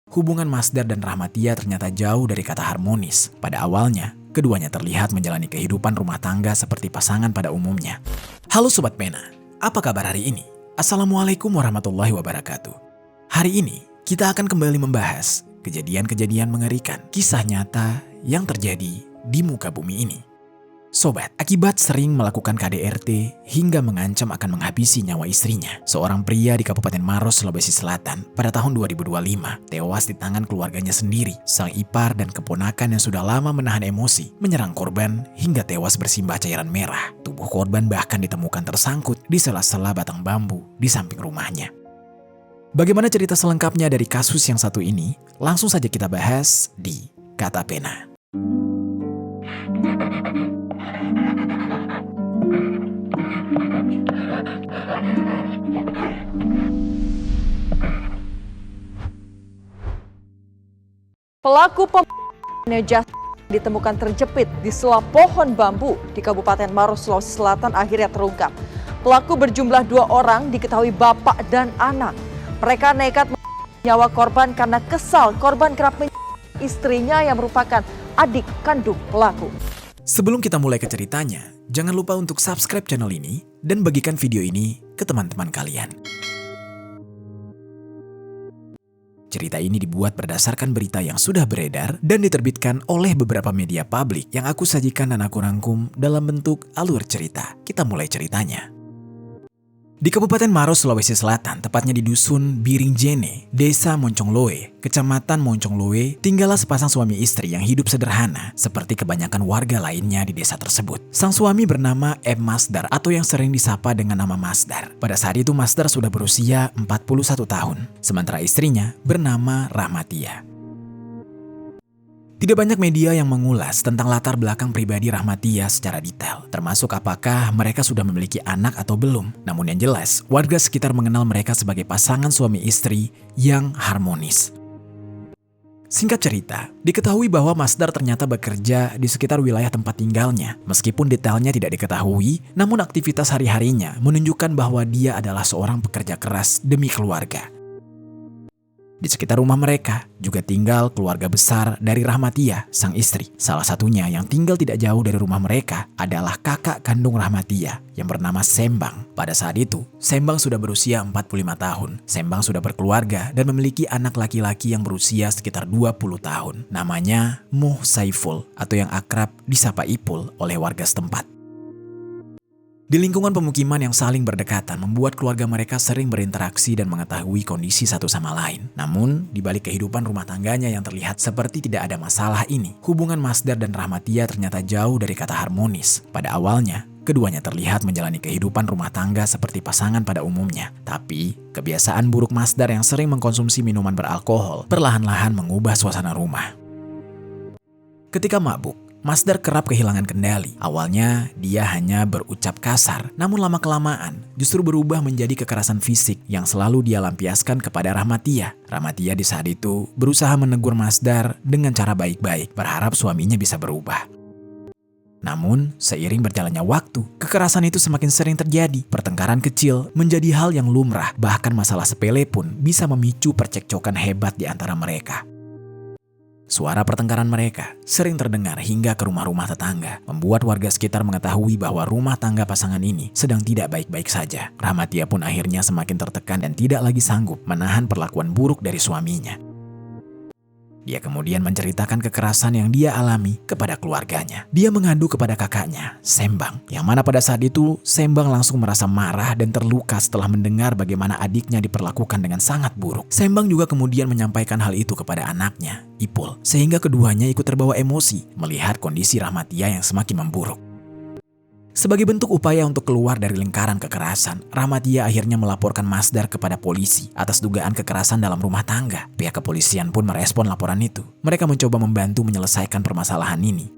Hubungan Masdar dan Rahmatia ternyata jauh dari kata harmonis. Pada awalnya, keduanya terlihat menjalani kehidupan rumah tangga seperti pasangan pada umumnya. Halo Sobat Pena, apa kabar hari ini? Assalamualaikum warahmatullahi wabarakatuh. Hari ini, kita akan kembali membahas kejadian-kejadian mengerikan, kisah nyata yang terjadi di muka bumi ini. Sobat, akibat sering melakukan KDRT hingga mengancam akan menghabisi nyawa istrinya, seorang pria di Kabupaten Maros, Sulawesi Selatan pada tahun 2025 tewas di tangan keluarganya sendiri. Sang ipar dan keponakan yang sudah lama menahan emosi menyerang korban hingga tewas bersimbah cairan merah. Tubuh korban bahkan ditemukan tersangkut di sela-sela batang bambu di samping rumahnya. Bagaimana cerita selengkapnya dari kasus yang satu ini? Langsung saja kita bahas di Kata Pena. Pelaku pembunuhan ditemukan terjepit di sela pohon bambu di Kabupaten Maros, Sulawesi Selatan akhirnya terungkap. Pelaku berjumlah 2 orang diketahui bapak dan anak. Mereka nekat nyawa korban karena kesal korban kerap menyakiti istrinya yang merupakan adik kandung pelaku. Sebelum kita mulai ke ceritanya, jangan lupa untuk subscribe channel ini dan bagikan video ini ke teman-teman kalian. Cerita ini dibuat berdasarkan berita yang sudah beredar dan diterbitkan oleh beberapa media publik yang aku sajikan dan aku rangkum dalam bentuk alur cerita. Kita mulai ceritanya. Di Kabupaten Maros, Sulawesi Selatan, tepatnya di Dusun Biringjene, Desa Moncongloe, Kecamatan Moncongloe, tinggallah sepasang suami istri yang hidup sederhana seperti kebanyakan warga lainnya di desa tersebut. Sang suami bernama M. Masdar atau yang sering disapa dengan nama Masdar. Pada saat itu Masdar sudah berusia 41 tahun, sementara istrinya bernama Rahmatia. Tidak banyak media yang mengulas tentang latar belakang pribadi Rahmatia secara detail, termasuk apakah mereka sudah memiliki anak atau belum. Namun yang jelas, warga sekitar mengenal mereka sebagai pasangan suami istri yang harmonis. Singkat cerita, diketahui bahwa Masdar ternyata bekerja di sekitar wilayah tempat tinggalnya. Meskipun detailnya tidak diketahui, namun aktivitas hari-harinya menunjukkan bahwa dia adalah seorang pekerja keras demi keluarga. Di sekitar rumah mereka juga tinggal keluarga besar dari Rahmatia, sang istri. Salah satunya yang tinggal tidak jauh dari rumah mereka adalah kakak kandung Rahmatia yang bernama Sembang. Pada saat itu, Sembang sudah berusia 45 tahun. Sembang sudah berkeluarga dan memiliki anak laki-laki yang berusia sekitar 20 tahun. Namanya Muh Saiful atau yang akrab disapa Ipul oleh warga setempat. Di lingkungan pemukiman yang saling berdekatan membuat keluarga mereka sering berinteraksi dan mengetahui kondisi satu sama lain. Namun, di balik kehidupan rumah tangganya yang terlihat seperti tidak ada masalah ini, hubungan Masdar dan Rahmatia ternyata jauh dari kata harmonis. Pada awalnya, keduanya terlihat menjalani kehidupan rumah tangga seperti pasangan pada umumnya. Tapi, kebiasaan buruk Masdar yang sering mengkonsumsi minuman beralkohol perlahan-lahan mengubah suasana rumah. Ketika mabuk, Masdar kerap kehilangan kendali. Awalnya dia hanya berucap kasar, namun lama-kelamaan justru berubah menjadi kekerasan fisik yang selalu dia lampiaskan kepada Rahmatia. Rahmatia di saat itu berusaha menegur Masdar dengan cara baik-baik, berharap suaminya bisa berubah. Namun, seiring berjalannya waktu, kekerasan itu semakin sering terjadi. Pertengkaran kecil menjadi hal yang lumrah, bahkan masalah sepele pun bisa memicu percekcokan hebat di antara mereka. Suara pertengkaran mereka sering terdengar hingga ke rumah-rumah tetangga, membuat warga sekitar mengetahui bahwa rumah tangga pasangan ini sedang tidak baik-baik saja. Rahmatia pun akhirnya semakin tertekan dan tidak lagi sanggup menahan perlakuan buruk dari suaminya. Dia kemudian menceritakan kekerasan yang dia alami kepada keluarganya. Dia mengadu kepada kakaknya, Sembang, yang mana pada saat itu Sembang langsung merasa marah dan terluka setelah mendengar bagaimana adiknya diperlakukan dengan sangat buruk. Sembang juga kemudian menyampaikan hal itu kepada anaknya, Ipul, sehingga keduanya ikut terbawa emosi melihat kondisi Rahmatia yang semakin memburuk. Sebagai bentuk upaya untuk keluar dari lingkaran kekerasan, Rahmatia akhirnya melaporkan Masdar kepada polisi atas dugaan kekerasan dalam rumah tangga. Pihak kepolisian pun merespon laporan itu. Mereka mencoba membantu menyelesaikan permasalahan ini.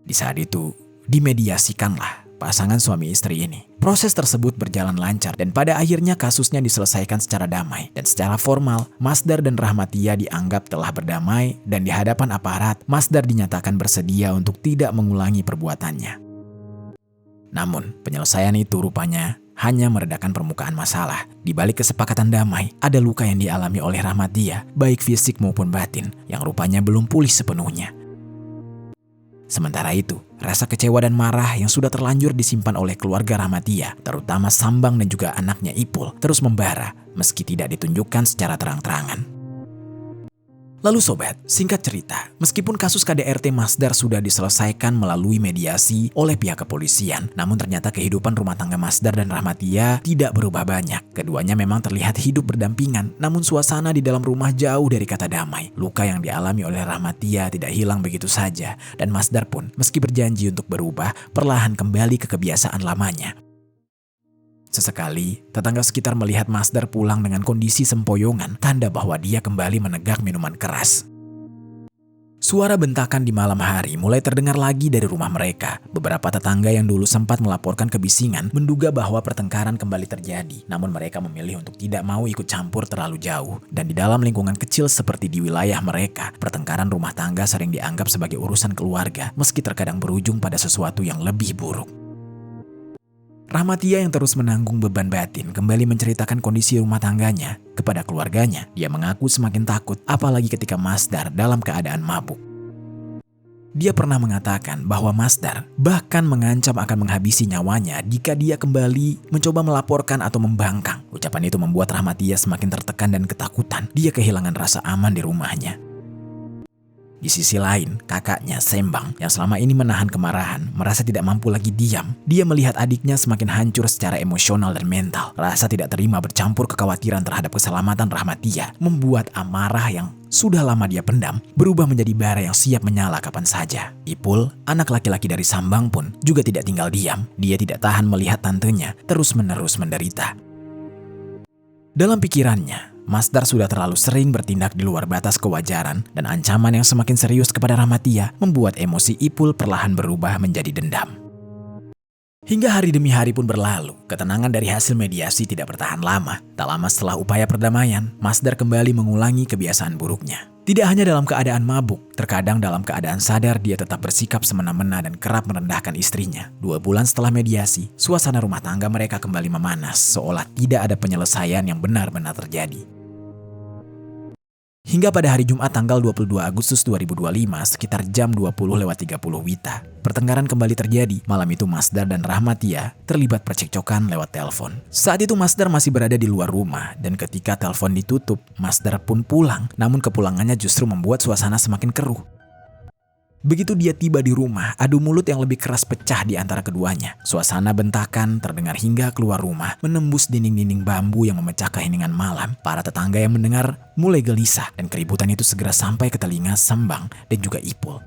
Di saat itu, dimediasikanlah pasangan suami istri ini. Proses tersebut berjalan lancar dan pada akhirnya kasusnya diselesaikan secara damai. Dan secara formal, Masdar dan Rahmatia dianggap telah berdamai dan di hadapan aparat, Masdar dinyatakan bersedia untuk tidak mengulangi perbuatannya. Namun, penyelesaian itu rupanya hanya meredakan permukaan masalah. Di balik kesepakatan damai, ada luka yang dialami oleh Rahmatia, baik fisik maupun batin, yang rupanya belum pulih sepenuhnya. Sementara itu, rasa kecewa dan marah yang sudah terlanjur disimpan oleh keluarga Rahmatia, terutama Sambang dan juga anaknya Ipul, terus membara meski tidak ditunjukkan secara terang-terangan. Lalu sobat, singkat cerita, meskipun kasus KDRT Masdar sudah diselesaikan melalui mediasi oleh pihak kepolisian, namun ternyata kehidupan rumah tangga Masdar dan Rahmatia tidak berubah banyak. Keduanya memang terlihat hidup berdampingan, namun suasana di dalam rumah jauh dari kata damai. Luka yang dialami oleh Rahmatia tidak hilang begitu saja, dan Masdar pun meski berjanji untuk berubah, perlahan kembali ke kebiasaan lamanya. Sesekali, tetangga sekitar melihat Masdar pulang dengan kondisi sempoyongan, tanda bahwa dia kembali menegak minuman keras. Suara bentakan di malam hari mulai terdengar lagi dari rumah mereka. Beberapa tetangga yang dulu sempat melaporkan kebisingan menduga bahwa pertengkaran kembali terjadi, namun mereka memilih untuk tidak mau ikut campur terlalu jauh. Dan di dalam lingkungan kecil seperti di wilayah mereka, pertengkaran rumah tangga sering dianggap sebagai urusan keluarga, meski terkadang berujung pada sesuatu yang lebih buruk. Rahmatia yang terus menanggung beban batin kembali menceritakan kondisi rumah tangganya kepada keluarganya. Dia mengaku semakin takut, apalagi ketika Masdar dalam keadaan mabuk. Dia pernah mengatakan bahwa Masdar bahkan mengancam akan menghabisi nyawanya jika dia kembali mencoba melaporkan atau membangkang. Ucapan itu membuat Rahmatia semakin tertekan dan ketakutan. Dia kehilangan rasa aman di rumahnya. Di sisi lain, kakaknya Sembang yang selama ini menahan kemarahan merasa tidak mampu lagi diam. Dia melihat adiknya semakin hancur secara emosional dan mental. Rasa tidak terima bercampur kekhawatiran terhadap keselamatan Rahmatia membuat amarah yang sudah lama dia pendam berubah menjadi bara yang siap menyala kapan saja. Ipul, anak laki-laki dari Sambang pun juga tidak tinggal diam. Dia tidak tahan melihat tantenya terus-menerus menderita. Dalam pikirannya, Masdar sudah terlalu sering bertindak di luar batas kewajaran, dan ancaman yang semakin serius kepada Rahmatia membuat emosi Ipul perlahan berubah menjadi dendam. Hingga hari demi hari pun berlalu, ketenangan dari hasil mediasi tidak bertahan lama. Tak lama setelah upaya perdamaian, Masdar kembali mengulangi kebiasaan buruknya. Tidak hanya dalam keadaan mabuk, terkadang dalam keadaan sadar dia tetap bersikap semena-mena dan kerap merendahkan istrinya. 2 bulan setelah mediasi, suasana rumah tangga mereka kembali memanas, seolah tidak ada penyelesaian yang benar-benar terjadi. Hingga pada hari Jumat tanggal 22 Agustus 2025 sekitar jam 20.30 WITA, pertengkaran kembali terjadi. Malam itu Masdar dan Rahmatia terlibat percekcokan lewat telepon. Saat itu Masdar masih berada di luar rumah, dan ketika telepon ditutup, Masdar pun pulang. Namun kepulangannya justru membuat suasana semakin keruh. Begitu dia tiba di rumah, adu mulut yang lebih keras pecah di antara keduanya. Suasana bentakan terdengar hingga keluar rumah, menembus dinding-dinding bambu yang memecah keheningan malam. Para tetangga yang mendengar mulai gelisah, dan keributan itu segera sampai ke telinga Sembang dan juga Ipul.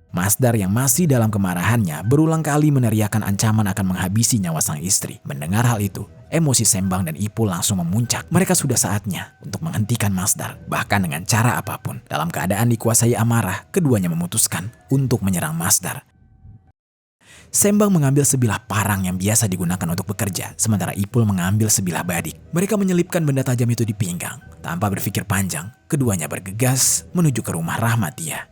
Masdar yang masih dalam kemarahannya berulang kali meneriakkan ancaman akan menghabisi nyawa sang istri. Mendengar hal itu, emosi Sembang dan Ipul langsung memuncak. Mereka sudah saatnya untuk menghentikan Masdar, bahkan dengan cara apapun. Dalam keadaan dikuasai amarah, keduanya memutuskan untuk menyerang Masdar. Sembang mengambil sebilah parang yang biasa digunakan untuk bekerja, sementara Ipul mengambil sebilah badik. Mereka menyelipkan benda tajam itu di pinggang. Tanpa berpikir panjang, keduanya bergegas menuju ke rumah Rahmatia.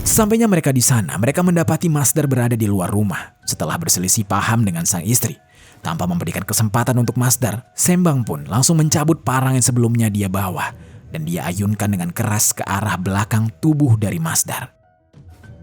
Sampainya mereka di sana, mereka mendapati Masdar berada di luar rumah setelah berselisih paham dengan sang istri. Tanpa memberikan kesempatan untuk Masdar, Sembang pun langsung mencabut parang yang sebelumnya dia bawa, dan dia ayunkan dengan keras ke arah belakang tubuh dari Masdar.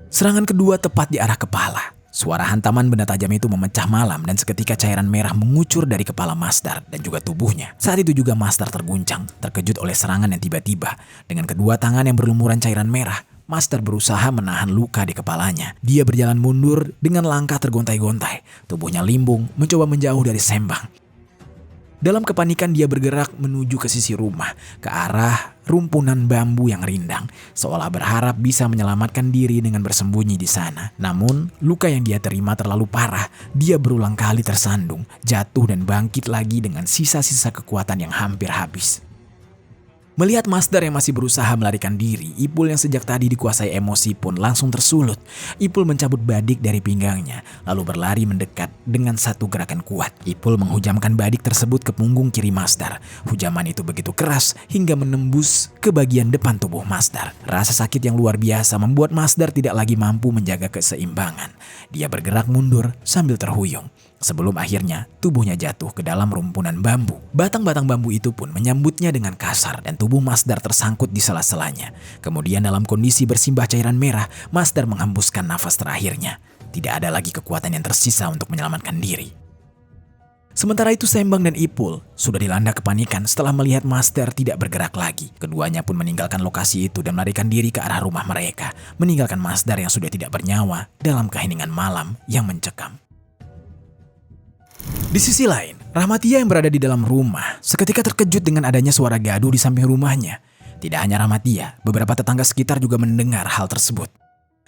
Serangan kedua tepat di arah kepala. Suara hantaman benda tajam itu memecah malam, dan seketika cairan merah mengucur dari kepala Masdar dan juga tubuhnya. Saat itu juga Masdar terguncang, terkejut oleh serangan yang tiba-tiba. Dengan kedua tangan yang berlumuran cairan merah, Masdar berusaha menahan luka di kepalanya. Dia berjalan mundur dengan langkah tergontai-gontai. Tubuhnya limbung, mencoba menjauh dari Sembang. Dalam kepanikan dia bergerak menuju ke sisi rumah, ke arah rumpunan bambu yang rindang, seolah berharap bisa menyelamatkan diri dengan bersembunyi di sana. Namun, luka yang dia terima terlalu parah. Dia berulang kali tersandung, jatuh dan bangkit lagi dengan sisa-sisa kekuatan yang hampir habis. Melihat Masdar yang masih berusaha melarikan diri, Ipul yang sejak tadi dikuasai emosi pun langsung tersulut. Ipul mencabut badik dari pinggangnya, lalu berlari mendekat dengan satu gerakan kuat. Ipul menghujamkan badik tersebut ke punggung kiri Masdar. Hujaman itu begitu keras hingga menembus ke bagian depan tubuh Masdar. Rasa sakit yang luar biasa membuat Masdar tidak lagi mampu menjaga keseimbangan. Dia bergerak mundur sambil terhuyung, sebelum akhirnya tubuhnya jatuh ke dalam rumpunan bambu. Batang-batang bambu itu pun menyambutnya dengan kasar dan tubuh Masdar tersangkut di sela-selanya. Kemudian dalam kondisi bersimbah cairan merah, Masdar menghembuskan nafas terakhirnya. Tidak ada lagi kekuatan yang tersisa untuk menyelamatkan diri. Sementara itu Sembang dan Ipul sudah dilanda kepanikan setelah melihat Masdar tidak bergerak lagi. Keduanya pun meninggalkan lokasi itu dan melarikan diri ke arah rumah mereka, meninggalkan Masdar yang sudah tidak bernyawa dalam keheningan malam yang mencekam. Di sisi lain, Rahmatia yang berada di dalam rumah seketika terkejut dengan adanya suara gaduh di samping rumahnya. Tidak hanya Rahmatia, beberapa tetangga sekitar juga mendengar hal tersebut.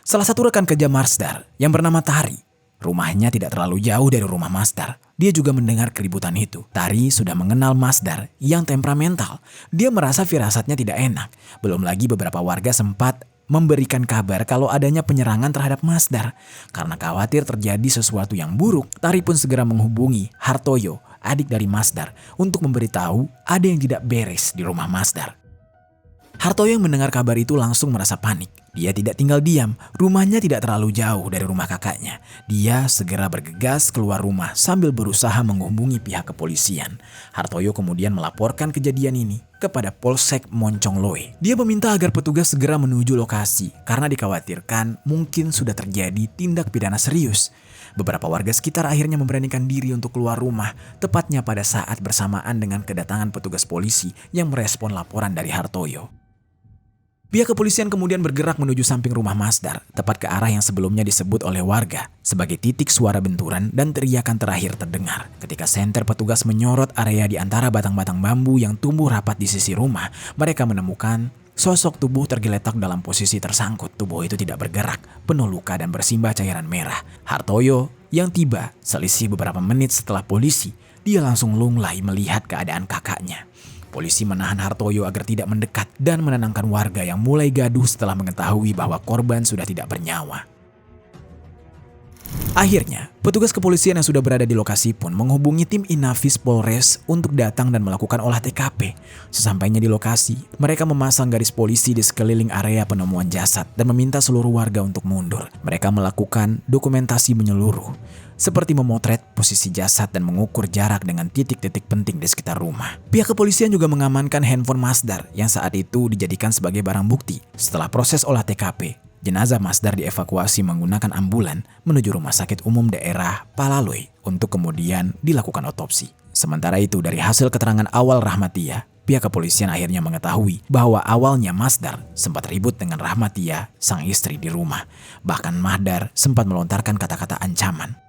Salah satu rekan kerja Masdar yang bernama Tari, rumahnya tidak terlalu jauh dari rumah Masdar. Dia juga mendengar keributan itu. Tari sudah mengenal Masdar yang temperamental. Dia merasa firasatnya tidak enak. Belum lagi beberapa warga sempat memberikan kabar kalau adanya penyerangan terhadap Masdar. Karena khawatir terjadi sesuatu yang buruk, Tari pun segera menghubungi Hartoyo, adik dari Masdar, untuk memberitahu ada yang tidak beres di rumah Masdar. Hartoyo yang mendengar kabar itu langsung merasa panik. Dia tidak tinggal diam, rumahnya tidak terlalu jauh dari rumah kakaknya. Dia segera bergegas keluar rumah sambil berusaha menghubungi pihak kepolisian. Hartoyo kemudian melaporkan kejadian ini kepada Polsek Moncongloe. Dia meminta agar petugas segera menuju lokasi karena dikhawatirkan mungkin sudah terjadi tindak pidana serius. Beberapa warga sekitar akhirnya memberanikan diri untuk keluar rumah, tepatnya pada saat bersamaan dengan kedatangan petugas polisi yang merespon laporan dari Hartoyo. Pihak kepolisian kemudian bergerak menuju samping rumah Masdar, tepat ke arah yang sebelumnya disebut oleh warga sebagai titik suara benturan dan teriakan terakhir terdengar. Ketika senter petugas menyorot area di antara batang-batang bambu yang tumbuh rapat di sisi rumah, mereka menemukan sosok tubuh tergeletak dalam posisi tersangkut. Tubuh itu tidak bergerak, penuh luka dan bersimbah cairan merah. Hartoyo yang tiba selisih beberapa menit setelah polisi, dia langsung lunglai melihat keadaan kakaknya. Polisi menahan Hartoyo agar tidak mendekat dan menenangkan warga yang mulai gaduh setelah mengetahui bahwa korban sudah tidak bernyawa. Akhirnya, petugas kepolisian yang sudah berada di lokasi pun menghubungi tim Inafis Polres untuk datang dan melakukan olah TKP. Sesampainya di lokasi, mereka memasang garis polisi di sekeliling area penemuan jasad dan meminta seluruh warga untuk mundur. Mereka melakukan dokumentasi menyeluruh, seperti memotret posisi jasad dan mengukur jarak dengan titik-titik penting di sekitar rumah. Pihak kepolisian juga mengamankan handphone Masdar yang saat itu dijadikan sebagai barang bukti. Setelah proses olah TKP, jenazah Masdar dievakuasi menggunakan ambulan menuju Rumah Sakit Umum Daerah Palaloy untuk kemudian dilakukan otopsi. Sementara itu, dari hasil keterangan awal Rahmatia, pihak kepolisian akhirnya mengetahui bahwa awalnya Masdar sempat ribut dengan Rahmatia, sang istri di rumah. Bahkan Masdar sempat melontarkan kata-kata ancaman.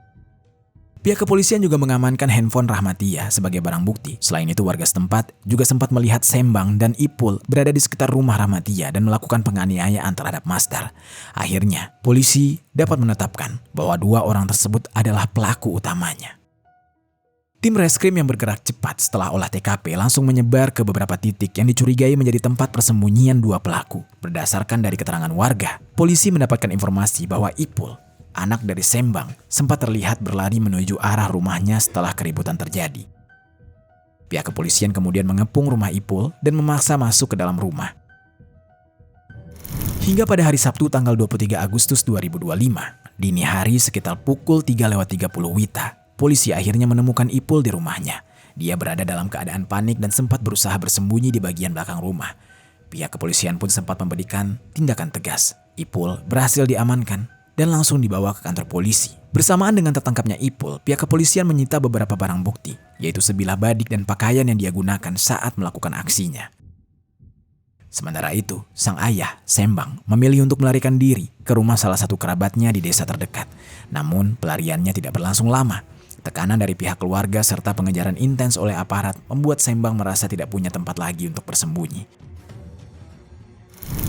Pihak kepolisian juga mengamankan handphone Rahmatia sebagai barang bukti. Selain itu, warga setempat juga sempat melihat Sembang dan Ipul berada di sekitar rumah Rahmatia dan melakukan penganiayaan terhadap Masdar. Akhirnya, polisi dapat menetapkan bahwa dua orang tersebut adalah pelaku utamanya. Tim reskrim yang bergerak cepat setelah olah TKP langsung menyebar ke beberapa titik yang dicurigai menjadi tempat persembunyian dua pelaku. Berdasarkan dari keterangan warga, polisi mendapatkan informasi bahwa Ipul, anak dari Sembang, sempat terlihat berlari menuju arah rumahnya setelah keributan terjadi. Pihak kepolisian kemudian mengepung rumah Ipul dan memaksa masuk ke dalam rumah. Hingga pada hari Sabtu tanggal 23 Agustus 2025, dini hari sekitar pukul 3:30 WITA, polisi akhirnya menemukan Ipul di rumahnya. Dia berada dalam keadaan panik dan sempat berusaha bersembunyi di bagian belakang rumah. Pihak kepolisian pun sempat memberikan tindakan tegas. Ipul berhasil diamankan dan langsung dibawa ke kantor polisi. Bersamaan dengan tertangkapnya Ipul, pihak kepolisian menyita beberapa barang bukti, yaitu sebilah badik dan pakaian yang dia gunakan saat melakukan aksinya. Sementara itu, sang ayah, Sembang, memilih untuk melarikan diri ke rumah salah satu kerabatnya di desa terdekat. Namun, pelariannya tidak berlangsung lama. Tekanan dari pihak keluarga serta pengejaran intens oleh aparat membuat Sembang merasa tidak punya tempat lagi untuk bersembunyi.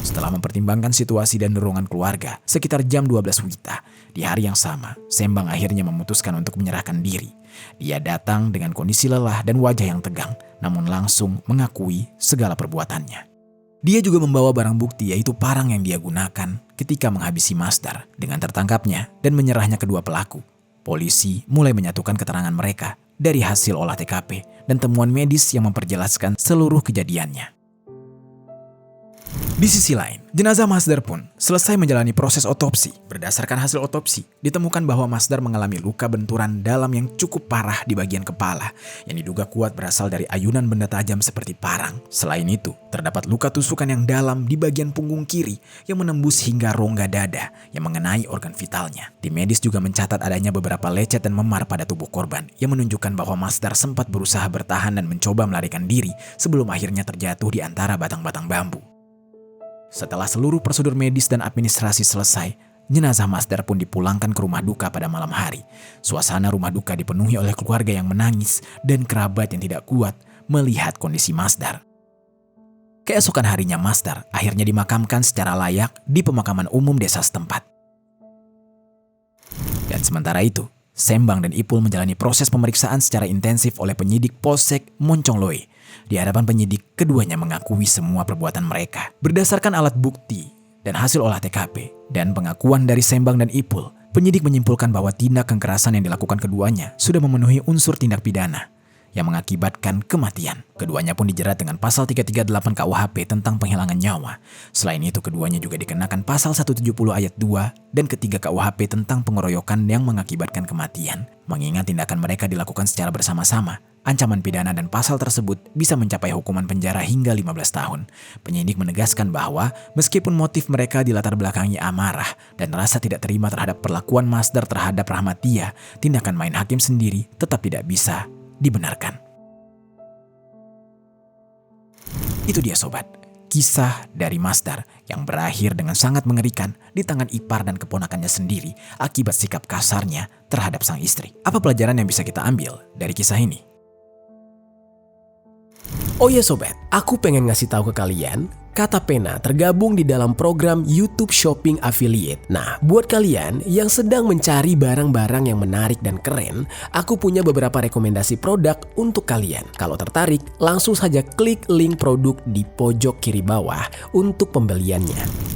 Setelah mempertimbangkan situasi dan dorongan keluarga, sekitar jam 12 WITA, di hari yang sama, Sembang akhirnya memutuskan untuk menyerahkan diri. Dia datang dengan kondisi lelah dan wajah yang tegang. namun langsung mengakui segala perbuatannya. Dia juga membawa barang bukti yaitu parang yang dia gunakan ketika menghabisi Masdar. Dengan tertangkapnya dan menyerahnya kedua pelaku, polisi mulai menyatukan keterangan mereka dari hasil olah TKP dan temuan medis yang memperjelaskan seluruh kejadiannya. Di sisi lain, jenazah Masdar pun selesai menjalani proses otopsi. Berdasarkan hasil otopsi, ditemukan bahwa Masdar mengalami luka benturan dalam yang cukup parah di bagian kepala yang diduga kuat berasal dari ayunan benda tajam seperti parang. Selain itu, terdapat luka tusukan yang dalam di bagian punggung kiri yang menembus hingga rongga dada yang mengenai organ vitalnya. Tim medis juga mencatat adanya beberapa lecet dan memar pada tubuh korban yang menunjukkan bahwa Masdar sempat berusaha bertahan dan mencoba melarikan diri sebelum akhirnya terjatuh di antara batang-batang bambu. Setelah seluruh prosedur medis dan administrasi selesai, jenazah Masdar pun dipulangkan ke rumah duka pada malam hari. Suasana rumah duka dipenuhi oleh keluarga yang menangis dan kerabat yang tidak kuat melihat kondisi Masdar. Keesokan harinya Masdar akhirnya dimakamkan secara layak di pemakaman umum desa setempat. Dan sementara itu, Sembang dan Ipul menjalani proses pemeriksaan secara intensif oleh penyidik Polsek Moncongloe. Di hadapan penyidik, keduanya mengakui semua perbuatan mereka. Berdasarkan alat bukti dan hasil olah TKP dan pengakuan dari Sembang dan Ipul, penyidik menyimpulkan bahwa tindak kekerasan yang dilakukan keduanya sudah memenuhi unsur tindak pidana yang mengakibatkan kematian. Keduanya pun dijerat dengan pasal 338 KUHP tentang penghilangan nyawa. Selain itu, keduanya juga dikenakan pasal 170 ayat 2 dan ketiga KUHP tentang pengeroyokan yang mengakibatkan kematian. Mengingat tindakan mereka dilakukan secara bersama-sama, ancaman pidana dan pasal tersebut bisa mencapai hukuman penjara hingga 15 tahun. Penyidik menegaskan bahwa meskipun motif mereka dilatar belakangi amarah dan rasa tidak terima terhadap perlakuan Masdar terhadap Rahmatia, tindakan main hakim sendiri tetap tidak bisa dibenarkan. Itu dia sobat, kisah dari Masdar yang berakhir dengan sangat mengerikan di tangan ipar dan keponakannya sendiri akibat sikap kasarnya terhadap sang istri. Apa pelajaran yang bisa kita ambil dari kisah ini? Oh ya sobat, aku pengen ngasih tahu ke kalian, Kata Pena tergabung di dalam program YouTube Shopping Affiliate. Nah, buat kalian yang sedang mencari barang-barang yang menarik dan keren, aku punya beberapa rekomendasi produk untuk kalian. Kalau tertarik, langsung saja klik link produk di pojok kiri bawah untuk pembeliannya.